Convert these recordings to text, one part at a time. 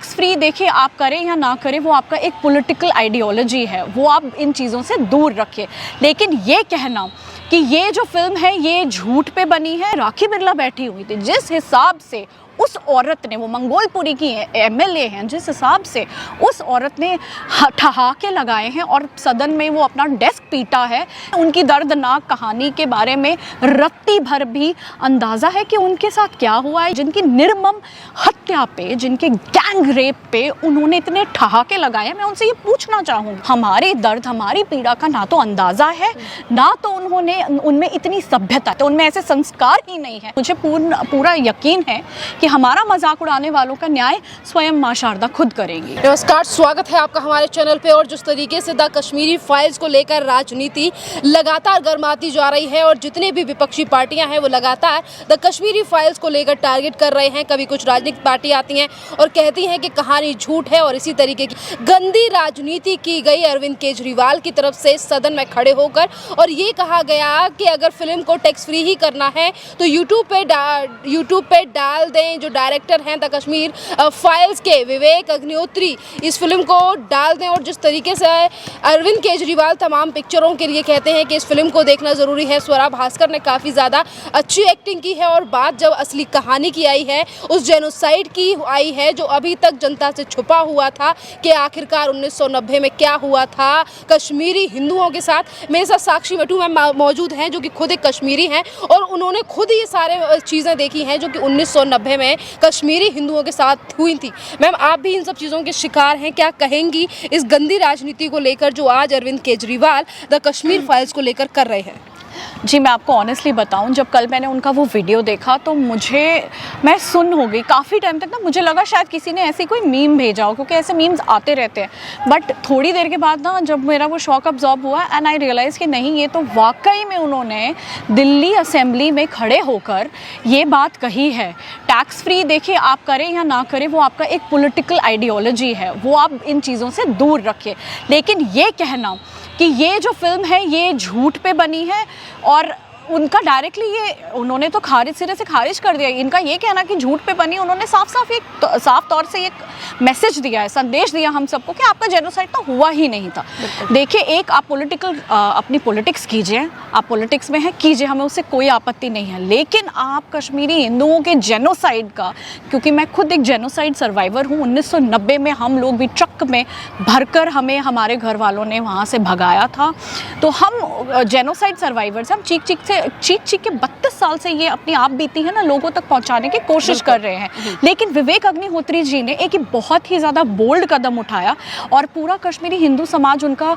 Tax free देखिए आप करें या ना करें, वो आपका एक पॉलिटिकल आइडियोलॉजी है, वो आप इन चीज़ों से दूर रखिए। लेकिन ये कहना कि ये जो फिल्म है ये झूठ पे बनी है, राखी बिरला बैठी हुई थी, जिस हिसाब से उस औरत ने, वो मंगोलपुरी की एमएलए हैं, जिस हिसाब से उस औरत ने ठहाके लगाए हैं और सदन में वो अपना डेस्क पीटा है, उनकी दर्दनाक कहानी के बारे में रत्ती भर भी अंदाज़ा है कि उनके साथ क्या हुआ है। जिनकी निर्मम हत्या पे, जिनके गैंग रेप पे उन्होंने इतने ठहाके लगाए हैं, मैं उनसे ये पूछना चाहूँगी, हमारे दर्द, हमारी पीड़ा का ना तो अंदाज़ा है, ना तो उन्होंने उनमें इतनी सभ्यता, तो उनमें ऐसे संस्कार ही नहीं है। मुझे पूरा यकीन है कि हमारा मजाक उड़ाने वालों का न्याय स्वयं मां शारदा खुद करेंगी। नमस्कार, स्वागत है आपका हमारे चैनल पे। और जिस तरीके से द कश्मीरी फाइल्स को लेकर राजनीति लगातार गर्माती जा रही है और जितने भी विपक्षी पार्टियां हैं वो लगातार द कश्मीरी फाइल्स को लेकर टारगेट कर रहे हैं। कभी कुछ राजनीतिक पार्टी आती हैं और कहती हैं कि कहानी झूठ है, और इसी तरीके की गंदी राजनीति की गई अरविंद केजरीवाल की तरफ से सदन में खड़े होकर, और ये कहा गया कि अगर फिल्म को टैक्स फ्री ही करना है तो यूट्यूब पे डाल दें। जो डायरेक्टर हैं द कश्मीर फाइल्स के विवेक अग्निहोत्री, इस फिल्म को डाल दें। और जिस तरीके से अरविंद केजरीवाल तमाम पिक्चरों के लिए कहते हैं कि इस फिल्म को देखना ज़रूरी है। स्वरा भास्कर ने काफ़ी ज़्यादा अच्छी एक्टिंग की है, और बात जब असली कहानी की आई है, उस जेनोसाइड की आई है जो अभी तक जनता से छुपा हुआ था कि आखिरकार 1990 में क्या हुआ था कश्मीरी हिंदुओं के साथ। मेरे साथ साक्षी मटू मैम मौजूद हैं जो कि खुद एक कश्मीरी हैं, और उन्होंने खुद ये सारे चीज़ें देखी हैं जो कि 1990 में कश्मीरी हिंदुओं के साथ हुई थी। मैम, आप भी इन सब चीज़ों के शिकार हैं, क्या कहेंगी इस गंदी राजनीति को लेकर जो आज अरविंद केजरीवाल द कश्मीर फाइल्स को लेकर कर रहे हैं? जी, मैं आपको ऑनेस्टली बताऊं, जब कल मैंने उनका वो वीडियो देखा तो मैं सुन्न हो गई। काफ़ी टाइम तक ना मुझे लगा शायद किसी ने ऐसी कोई मीम भेजा हो, क्योंकि ऐसे मीम्स आते रहते हैं। बट थोड़ी देर के बाद ना जब मेरा वो शॉक अब्जॉर्ब हुआ एंड आई रियलाइज़ कि नहीं, ये तो वाकई में उन्होंने दिल्ली असेंबली में खड़े होकर ये बात कही है। टैक्स फ्री देखिए आप करें या ना करें, वो आपका एक पॉलिटिकल आइडियोलॉजी है, वो आप इन चीज़ों से दूर रखिए। लेकिन ये कहना कि ये जो फिल्म है ये झूठ पे बनी है, और उनका डायरेक्टली ये उन्होंने तो सिरे से खारिज कर दिया। इनका ये कहना कि झूठ पे बनी, उन्होंने साफ तौर से एक मैसेज दिया है, संदेश दिया हम सबको कि आपका जेनोसाइड तो हुआ ही नहीं था। देखिए, एक आप अपनी पॉलिटिक्स कीजिए, आप पॉलिटिक्स में हैं, कीजिए, हमें उससे कोई आपत्ति नहीं है। लेकिन आप कश्मीरी हिंदुओं के जेनोसाइड का, क्योंकि मैं खुद एक जेनोसाइड सर्वाइवर हूँ, 1990 में हम लोग भी ट्रक में भरकर हमें हमारे घर वालों ने वहाँ से भगाया था, तो हम जेनोसाइड सर्वाइवर्स, हम चीख के 32 साल से ये अपनी आप बीती है ना लोगों तक पहुंचाने की कोशिश कर रहे हैं। लेकिन विवेक अग्निहोत्री जी ने एक बहुत ही ज़्यादा बोल्ड कदम उठाया, और पूरा कश्मीरी हिंदू समाज उनका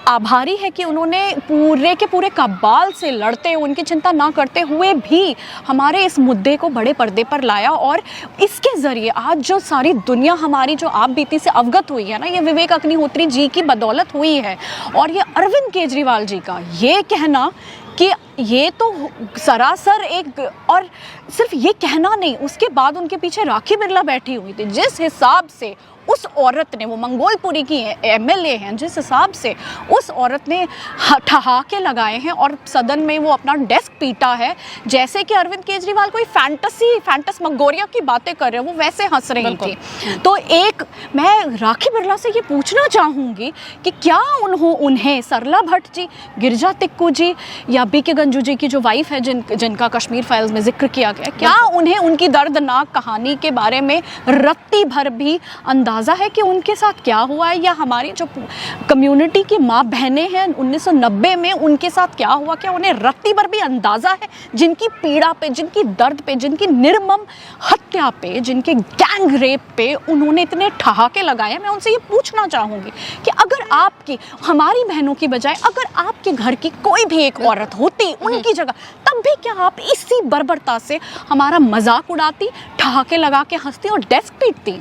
आभारी है कि उन्होंने पूरे के पूरे कबाल से लड़ते, उनकी चिंता ना करते हुए भी हमारे इस मुद्दे को बड़े पर्दे पर लाया। और इसके ज़रिए आज जो सारी दुनिया हमारी जो आप बीती से अवगत हुई है ना, ये विवेक अग्निहोत्री जी की बदौलत हुई है। और ये अरविंद केजरीवाल जी का ये कहना कि ये तो सरासर एक, और सिर्फ ये कहना नहीं, उसके बाद उनके पीछे राखी बिरला बैठी हुई थी, जिस हिसाब से उस औरत ने, वो मंगोलपुरी की एमएलए हैं, जिस हिसाब से उस औरत ने ठहाके लगाए हैं और सदन में वो अपना डेस्क पीटा है, जैसे कि अरविंद केजरीवाल कोई फैंटसमगोरिया की बातें कर रहे हैं, वो वैसे हंस रही थी। तो एक मैं राखी बिरला से ये पूछना चाहूँगी कि क्या उन्हें सरला भट्ट जी, गिरिजा तिक्कू जी या बीके गंजू जी की जो वाइफ है जिनका कश्मीर फाइल्स में जिक्र किया गया, क्या उन्हें उनकी दर्दनाक कहानी के बारे में रत्ती भर भी अंदाज़ा है कि उनके साथ क्या हुआ है, या हमारी जो कम्युनिटी की माँ बहनें हैं 1990 में उनके साथ क्या हुआ, क्या उन्हें रत्ती भर भी अंदाज़ा है जिनकी पीड़ा पे, जिनकी दर्द पे, जिनकी निर्मम हत्या पे, जिनके गैंग रेप पे उन्होंने इतने ठहाके लगाए। मैं उनसे ये पूछना चाहूँगी कि अगर आपकी, हमारी बहनों की बजाय अगर आपके घर की कोई भी एक औरत होती उनकी जगह, तब भी क्या आप इसी बर्बरता से हमारा मजाक उड़ाती, ठहाके लगा के हंसती और डेस्क पीटती?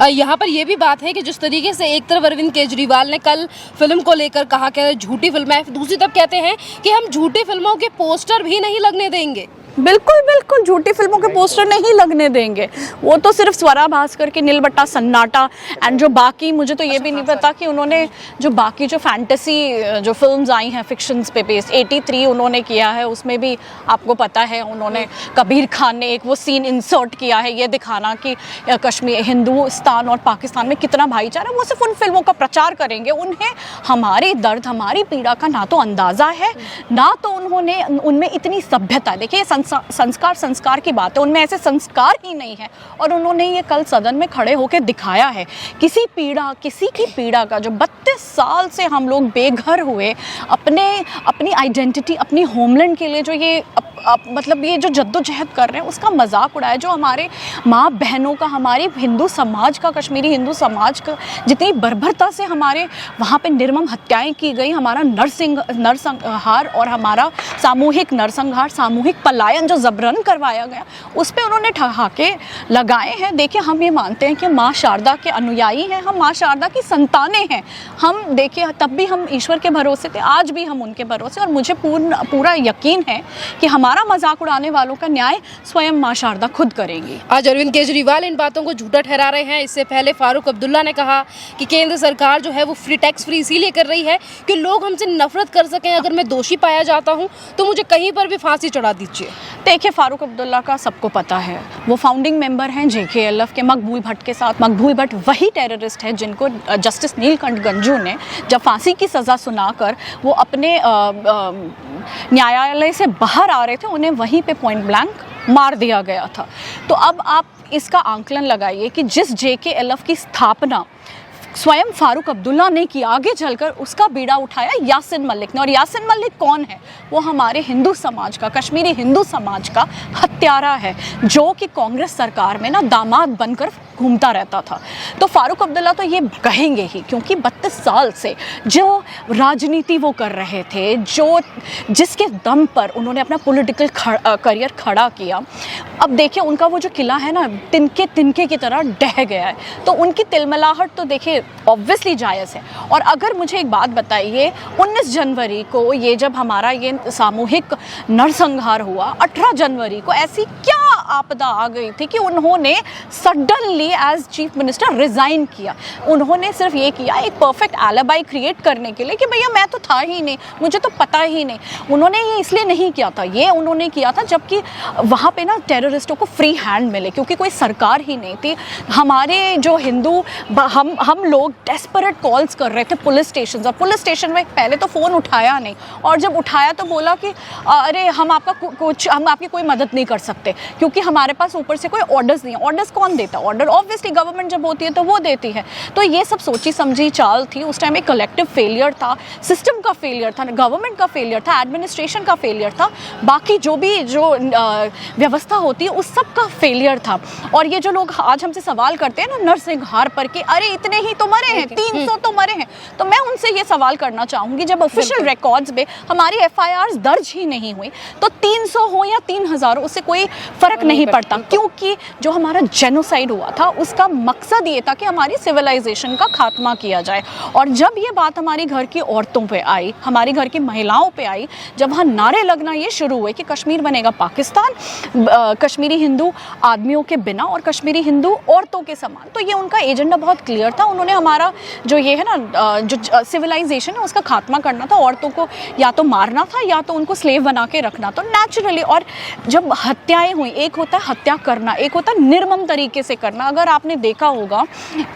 यहाँ पर यह भी बात है कि जिस तरीके से एक तरफ अरविंद केजरीवाल ने कल फिल्म को लेकर कहा कि झूठी फिल्म है, दूसरी तरफ कहते हैं कि हम झूठी फिल्मों के पोस्टर भी नहीं लगने देंगे। बिल्कुल बिल्कुल झूठी फिल्मों के पोस्टर नहीं लगने देंगे। वो तो सिर्फ स्वरा भास्कर की नीलबट्टा सन्नाटा एंड जो बाकी, मुझे तो ये भी नहीं पता कि उन्होंने जो बाकी जो फैंटेसी जो फिल्म्स आई हैं फिक्शंस पे बेस्ड, 83 उन्होंने किया है, उसमें भी आपको पता है उन्होंने कबीर खान ने एक वो सीन इंसर्ट किया है ये दिखाना कि कश्मीर, हिंदुस्तान और पाकिस्तान में कितना भाईचारा। वो सिर्फ उन फिल्मों का प्रचार करेंगे, उन्हें हमारी दर्द हमारी पीड़ा का ना तो अंदाज़ा है, ना तो उन्होंने उनमें इतनी सभ्यता। देखिए संस्कार की बात है, उनमें ऐसे संस्कार ही नहीं है। और उन्होंने ये कल सदन में खड़े होकर दिखाया है किसी की पीड़ा का, जो 32 साल से हम लोग बेघर हुए, अपनी आइडेंटिटी, अपनी होमलैंड के लिए जो ये मतलब ये जो जद्दोजहद कर रहे हैं उसका मजाक उड़ाया। जो हमारे माँ बहनों का, हमारी हिंदू समाज का, कश्मीरी हिंदू समाज का जितनी बर्बरता से हमारे वहाँ पे निर्मम हत्याएं की गई, हमारा नरसंहार और हमारा सामूहिक नरसंहार, सामूहिक पलायन जो जबरन करवाया गया, उस पर उन्होंने ठहाके लगाए हैं। देखिए हम ये मानते हैं कि माँ शारदा के अनुयायी हैं, हम माँ शारदा की संतानें हैं। हम देखिए तब भी हम ईश्वर के भरोसे थे, आज भी हम उनके भरोसे, और मुझे पूरा यकीन है कि हमारा मजाक उड़ाने वालों का न्याय स्वयं माँ शारदा खुद करेंगी। आज अरविंद केजरीवाल इन बातों को झूठा ठहरा रहे हैं। इससे पहले फारूक अब्दुल्ला ने कहा कि केंद्र सरकार जो है वो टैक्स फ्री इसीलिए कर रही है कि लोग हमसे नफरत कर सकें, अगर मैं दोषी पाया जाता हूं तो मुझे कहीं पर भी फांसी चढ़ा दीजिए। देखिए फारूक अब्दुल्ला का सबको पता है, वो फाउंडिंग मेंबर हैं JKLF के मकबूल भट्ट के साथ। मकबूल भट्ट वही टेररिस्ट है जिनको जस्टिस नीलकंठ गंजू ने जब फांसी की सज़ा सुनाकर वो अपने न्यायालय से बाहर आ रहे थे, उन्हें वहीं पे पॉइंट ब्लैंक मार दिया गया था। तो अब आप इसका आंकलन लगाइए कि जिस JKLF की स्थापना स्वयं फारूक अब्दुल्ला ने की, आगे चलकर उसका बीड़ा उठाया यासिन मलिक ने। और यासिन मलिक कौन है? वो हमारे हिंदू समाज का, कश्मीरी हिंदू समाज का हत्यारा है, जो कि कांग्रेस सरकार में ना दामाद बनकर घूमता रहता था। तो फारूक अब्दुल्ला तो ये कहेंगे ही, क्योंकि 32 साल से जो राजनीति वो कर रहे थे, जिसके दम पर उन्होंने अपना पॉलिटिकल करियर खड़ा किया, अब देखिए उनका वो जो किला है ना तिनके की तरह ढह गया है। तो उनकी तिलमिलाहट तो देखिए ऑब्वियसली जायज़ है। और अगर मुझे एक बात बताइए, 19 जनवरी को ये जब हमारा ये सामूहिक नरसंहार हुआ, 18 जनवरी को ऐसी क्या आपदा आ गई थी कि उन्होंने suddenly as chief minister resign किया। उन्होंने सिर्फ ये किया एक परफेक्ट एलिबाई क्रिएट करने के लिए कि भैया मैं तो था ही नहीं, मुझे तो पता ही नहीं। उन्होंने ये इसलिए नहीं किया था, ये उन्होंने किया था जबकि वहाँ पे ना टेररिस्टों को फ्री हैंड मिले, क्योंकि कोई सरकार ही नहीं थी। हमारे जो हिंदू हम लोग डेस्परेट कॉल्स कर रहे थे पुलिस स्टेशन। और पुलिस स्टेशन में पहले तो फ़ोन उठाया नहीं, और जब उठाया तो बोला कि अरे हम आपकी कोई मदद नहीं कर सकते, क्योंकि हमारे पास ऊपर से कोई ऑर्डर्स नहीं है। ऑर्डर्स कौन देता? ऑर्डर ऑब्वियसली गवर्नमेंट जब होती है तो वो देती है। तो ये सब सोची समझी चाल थी। उस टाइम एक कलेक्टिव फेलियर था, सिस्टम का फेलियर था, गवर्नमेंट का फेलियर था, एडमिनिस्ट्रेशन का फेलियर था, बाकी जो व्यवस्था होती है उस सब का फेलियर था। और ये जो लोग आज हमसे सवाल करते हैं ना नरसंहार पर कि अरे इतने ही तो मरे हैं, 300 तो मरे हैं, तो मैं उनसे ये सवाल करना चाहूँगी, जब ऑफिशियल रिकॉर्ड्स में हमारी FIRs दर्ज ही नहीं हुई तो 300 हो या 3000 उससे कोई फ़र्क नहीं पड़ता, क्योंकि जो हमारा जेनोसाइड हुआ था उसका मकसद ये था कि हमारी सिविलाइजेशन का खात्मा किया जाए। और जब ये बात हमारी घर की औरतों पे आई, हमारी घर की महिलाओं पे आई, जब वहाँ नारे लगना ये शुरू हुए कि कश्मीर बनेगा पाकिस्तान, कश्मीरी हिंदू आदमियों के बिना और कश्मीरी हिंदू औरतों के समान, तो ये उनका एजेंडा बहुत क्लियर था। उन्होंने हमारा जो ये है ना जो सिविलाइजेशन है उसका खात्मा करना था, औरतों को या तो मारना था या तो उनको स्लेव बना के रखना। तो नेचुरली, और जब हत्याएं हुई, एक होता है हत्या करना, एक होता है निर्मम तरीके से करना। अगर आपने देखा होगा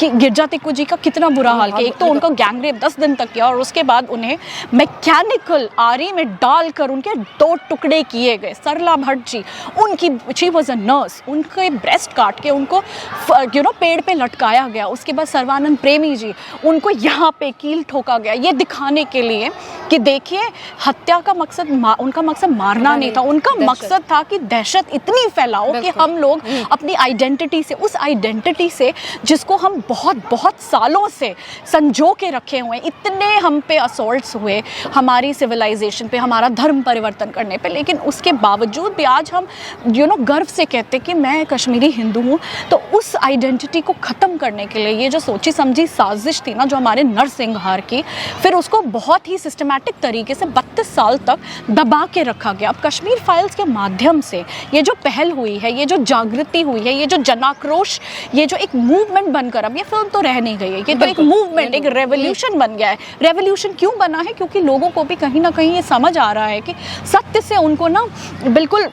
कि गिरजा टिक्कू जी का कितना बुरा हाल किया, एक तो उनको गैंगरेप 10 दिन तक किया और उसके बाद उन्हें मैकेनिकल आरी में डालकर उनके 2 टुकड़े किए गए। सरला भट्ट जी, उनकी शी वॉज अ नर्स, उनके ब्रेस्ट काट के उनको पेड़ पे लटकाया गया। उसके बाद सर्वानंद प्रेमी जी, उनको यहाँ पे कील ठोका गया, ये दिखाने के लिए कि देखिए हत्या का मकसद उनका मकसद मारना नहीं था, उनका मकसद था कि दहशत इतनी फैलाओ कि हम लोग अपनी आइडेंटिटी से, उस आइडेंटिटी से जिसको हम बहुत बहुत सालों से संजो के रखे हुए, इतने हम पे असॉल्ट्स हुए हमारी सिविलाइजेशन पे, हमारा धर्म परिवर्तन करने पे, लेकिन उसके बावजूद भी आज हम गर्व से कहते कि मैं कश्मीरी हिंदू हूँ। तो उस आइडेंटिटी को ख़त्म करने के लिए ये जो सोची समझी साजिश थी ना जो हमारे नरसंहार की, फिर उसको बहुत ही सिस्टमैटिक सिस्टमैटिक तरीके से 32 साल तक दबा के रखा गया। अब कश्मीर फाइल्स के माध्यम से ये जो पहल हुई है, ये जो जागृति हुई है, ये जो जनाक्रोश, ये जो एक मूवमेंट बनकर, अब ये फिल्म तो रह नहीं गई है, ये तो एक मूवमेंट, एक रेवोल्यूशन बन गया है। रेवोल्यूशन क्यों बना है? क्योंकि लोगों को भी कहीं ना कहीं ये समझ आ रहा है कि सत्य से उनको ना बिल्कुल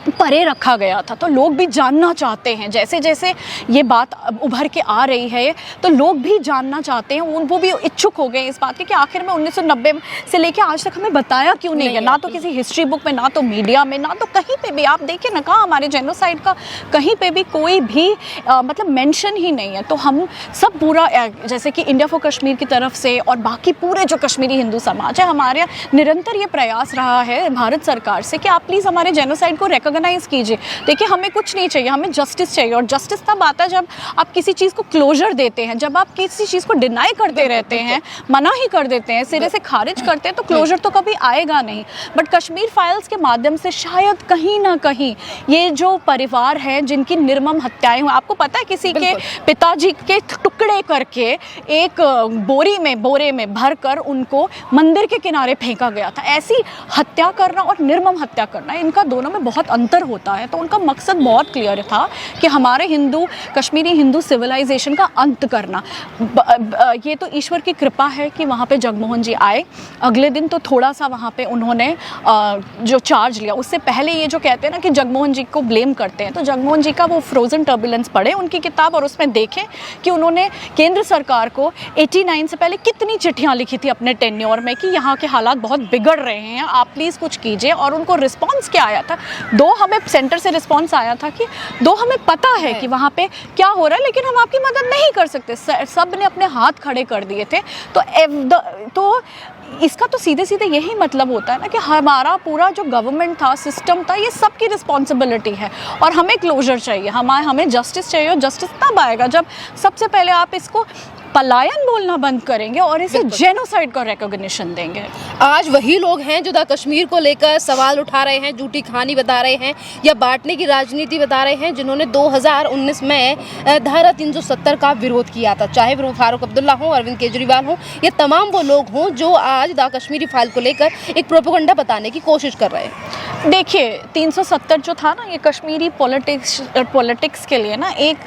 परे रखा गया था। तो लोग भी जानना चाहते हैं, जैसे जैसे ये बात उभर के आ रही है तो लोग भी जानना चाहते हैं, वो भी इच्छुक हो गए इस बात के कि आखिर में 1990 से लेके आज तक हमें बताया क्यों नहीं गया, ना तो किसी हिस्ट्री बुक में, ना तो मीडिया में, ना तो कहीं पे भी। आप देखिए ना, कहाँ हमारे जेनोसाइड का कहीं पे भी कोई भी मतलब मेंशन ही नहीं है। तो हम सब पूरा जैसे कि इंडिया फॉर कश्मीर की तरफ से और बाकी पूरे जो कश्मीरी हिंदू समाज है, हमारे निरंतर ये प्रयास रहा है भारत सरकार से कि आप प्लीज़ हमारे जेनोसाइड को रिकॉग्नाइज कीजिए। देखिए, हमें कुछ नहीं चाहिए, हमें जस्टिस चाहिए। और जस्टिस तब आता है जब आप किसी चीज़ को क्लोजर देते हैं, जब आप किसी चीज़ को डिनाई करते रहते हैं, मना ही कर देते हैं, सिरे से खारिज करते हैं, तो क्लोजर तो कभी आएगा नहीं। बट कश्मीर फाइल्स के माध्यम से शायद कहीं ना कहीं ये जो परिवार है जिनकी निर्मम हत्याएं हुई, आपको पता है किसी के पिताजी के टुकड़े करके एक बोरे में भरकर उनको मंदिर के किनारे फेंका गया था। ऐसी हत्या करना और निर्मम हत्या करना, इनका दोनों में बहुत अंतर होता है। तो उनका मकसद बहुत क्लियर था कि हमारे कश्मीरी हिंदू सिविलाइजेशन का अंत करना। ये तो ईश्वर की कृपा है कि वहाँ पे जगमोहन जी आए। अगले दिन तो थोड़ा सा वहाँ पे उन्होंने जो चार्ज लिया, उससे पहले ये जो कहते हैं ना कि जगमोहन जी को ब्लेम करते हैं, तो जगमोहन जी का वो फ्रोजन टर्बुलेंस पढ़े उनकी किताब और उसमें देखें कि उन्होंने केंद्र सरकार को 89 से पहले कितनी चिट्ठियाँ लिखी थी अपने टेन्योर में कि यहाँ के हालात बहुत बिगड़ रहे हैं, आप प्लीज़ कुछ कीजिए। और उनको रिस्पॉन्स क्या आया था? हमें सेंटर से रिस्पांस आया था कि हमें पता है कि वहाँ पे क्या हो रहा है, लेकिन हम आपकी मदद नहीं कर सकते। सब ने अपने हाथ खड़े कर दिए थे। तो इसका तो सीधे सीधे यही मतलब होता है ना कि हमारा पूरा जो गवर्नमेंट था, सिस्टम था, ये सबकी रिस्पॉन्सिबिलिटी है और हमें क्लोजर चाहिए, हमें जस्टिस चाहिए। और जस्टिस तब आएगा जब सबसे पहले आप इसको पलायन बोलना बंद करेंगे और इसे जेनोसाइड का रिकॉग्निशन देंगे। आज वही लोग हैं जो द कश्मीर को लेकर सवाल उठा रहे हैं, झूठी कहानी बता रहे हैं या बांटने की राजनीति बता रहे हैं, जिन्होंने 2019 में धारा 370 का विरोध किया था। चाहे वो फारूक अब्दुल्ला हो, अरविंद केजरीवाल हो, ये तमाम वो लोग हों जो आज द कश्मीरी फाइल को लेकर एक प्रोपेगेंडा बताने की कोशिश कर रहे हैं। देखिए, 370 जो था ना, ये कश्मीरी पॉलिटिक्स के लिए ना एक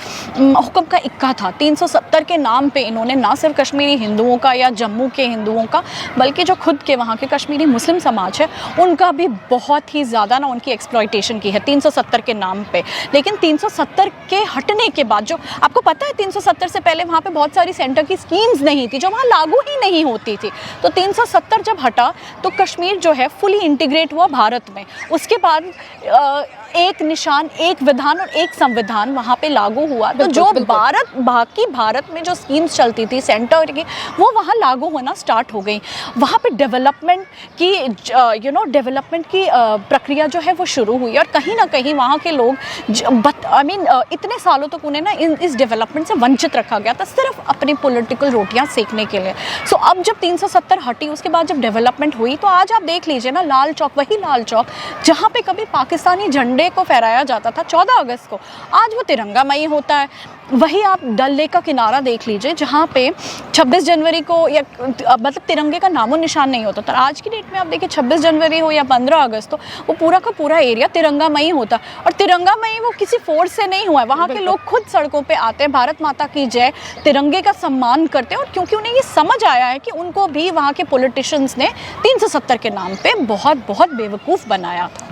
हुक्म का इक्का था। 370 के नाम पे इन्होंने ना सिर्फ कश्मीरी हिंदुओं का या जम्मू के हिंदुओं का, बल्कि जो खुद के वहाँ के कश्मीरी मुस्लिम समाज है उनका भी बहुत ही ज़्यादा ना उनकी एक्सप्लॉइटेशन की है 370 के नाम पे। लेकिन 370 के हटने के बाद, जो आपको पता है 370 से पहले वहाँ पे बहुत सारी सेंटर की स्कीम्स नहीं थी जो वहाँ लागू ही नहीं होती थी। तो 370 जब हटा तो कश्मीर जो है फुली इंटीग्रेट हुआ भारत में। उसके बाद एक निशान, एक विधान और एक संविधान वहाँ पे लागू हुआ। तो जो बाकी भारत में जो स्कीम्स चलती थी सेंटर की, वो वहाँ लागू होना स्टार्ट हो गई। वहाँ पे डेवलपमेंट की प्रक्रिया जो है वो शुरू हुई और कहीं ना कहीं वहाँ के लोग इतने सालों तक उन्हें ना इस डेवलपमेंट से वंचित रखा गया था, सिर्फ अपनी पॉलिटिकल रोटियाँ सेकने के लिए। सो अब जब 370 हटी, उसके बाद जब डेवलपमेंट हुई, तो आज आप देख लीजिए ना, लाल चौक, वही लाल चौक जहाँ पे कभी पाकिस्तानी झंडे को फहराया जाता था 14 अगस्त को, आज वो तिरंगामयी होता है। वही आप डल लेक का किनारा देख लीजिए जहाँ पे 26 जनवरी को या मतलब तिरंगे का नामो निशान नहीं होता था। आज की डेट में आप देखिए 26 जनवरी हो या 15 अगस्त हो, वो पूरा का पूरा एरिया तिरंगामयी होता। और तिरंगामयी वो किसी फोर्स से नहीं हुआ है, वहाँ के लोग खुद सड़कों पे आते हैं, भारत माता की जय, तिरंगे का सम्मान करते हैं। और क्योंकि उन्हें ये समझ आया है कि उनको भी वहाँ के पॉलिटिशियंस ने 370 के नाम पे बहुत बहुत बेवकूफ़ बनाया था।